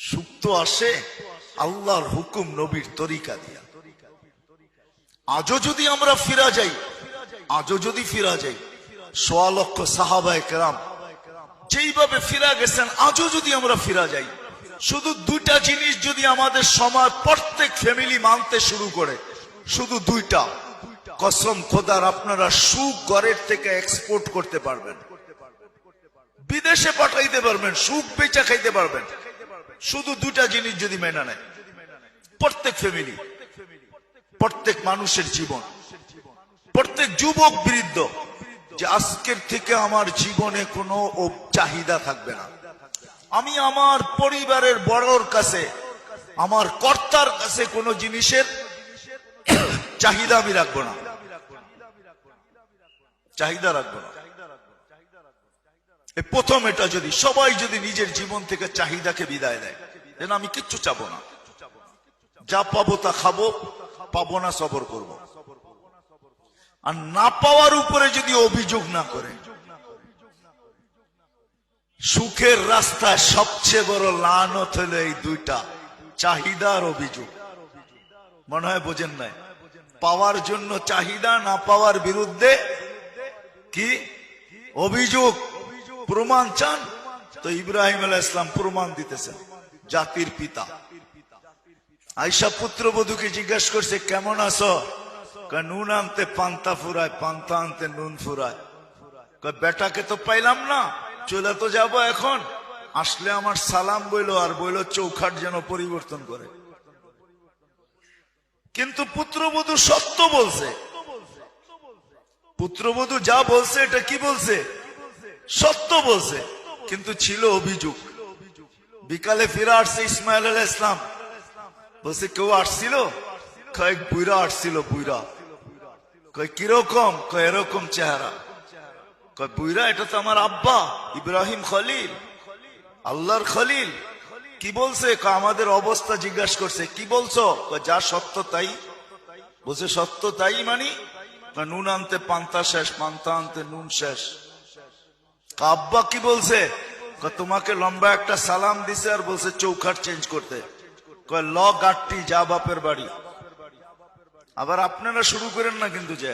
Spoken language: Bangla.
সুখ তো আসে আল্লাহর হুকুম নবীর তরিকা দিয়া। আজও যদি আমরা ফিরা যাই, 1.25 লক্ষ সাহাবায়ে কেরাম যেইভাবে ফিরা গেছেন, আজও যদি আমরা ফিরা যাই, শুধু 2টা জিনিস যদি আমাদের সমাজ প্রত্যেক ফ্যামিলি মানতে শুরু করে, শুধু 2টা, কসম খোদার আপনারা সুখ ঘরের থেকে এক্সপোর্ট করতে পারবেন, বিদেশে পাঠাইতে পারবেন, সুখ বেচা খাইতে পারবেন। শুধু 2টা জিনিস যদি মেনে নেয় প্রত্যেক ফ্যামিলি, প্রত্যেক মানুষের জীবন, প্রত্যেক যুবক বৃদ্ধ, যে আজকের থেকে আমার জীবনে কোনো চাহিদা থাকবে না। আমি আমার পরিবারের বড়র কাছে, আমার কর্তার কাছে কোনো জিনিসের চাহিদা আমি রাখবো না, চাহিদা রাখবো না। প্রথম এটা যদি সবাই যদি নিজের জীবন থেকে চাহিদাকে বিদায় দেয়, যেন আমি কিচ্ছু চাবো না, যা পাবো তা খাবো, পাবো না সবর করব। আর না পাওয়ার উপরে যদি অভিযোগ না করে, সুখের রাস্তায় সবচেয়ে বড় লানত হলো এই 2টা, চাহিদা আর অভিযোগ। মনে হয় বোঝেন নাই? পাওয়ার জন্য চাহিদা, না পাওয়ার বিরুদ্ধে কি অভিযোগ। প্রমাণ চান তো ইব্রাহিম আলাইহিস সালাম প্রমাণ দিতেছেন, জাতির পিতা। আয়েশা পুত্রবধূকে জিজ্ঞাসা করছে, কেমন আছো? নুন আনতে পান্তা ফুরায়, পান্তা আনতে নুন ফুরায়। বেটাকে তো পাইলাম না, চলে তো যাব, এখন আসলে আমার সালাম বইলো আর বইলো চৌখাট যেন পরিবর্তন করে। কিন্তু পুত্রবধূ সত্য বলছে, পুত্রবধূ যা বলছে এটা কি বলছে? সত্য বলছে, কিন্তু ছিল অভিযোগ। বিকালে ফিরে আসছে ইসমাইল আলাইহিস সালাম, বলছে কেউ আসছিল? কয়েক বুইরা আসছিল, বুইরা। কয় কিরকম? কয় এরকম চেহারা। কয় বুইরা? এটা তো আমার আব্বা ইব্রাহিম খলিল, আল্লাহর খলিল। কি বলছে? আমাদের অবস্থা জিজ্ঞাসা করছে, কি বলছো? যা সত্য তাই। বলছে সত্য তাই মানি? নুন আনতে পান্তা শেষ, পান্তা আনতে নুন শেষ। আব্বা কি বলছে? তোমাকে লম্বা একটা সালাম দিছে আর বলছে চৌখাট চেঞ্জ করতে। কয় ল গাট্টি, যা বাপের বাড়ি। আবার আপনারা শুরু করেন না কিন্তু, যা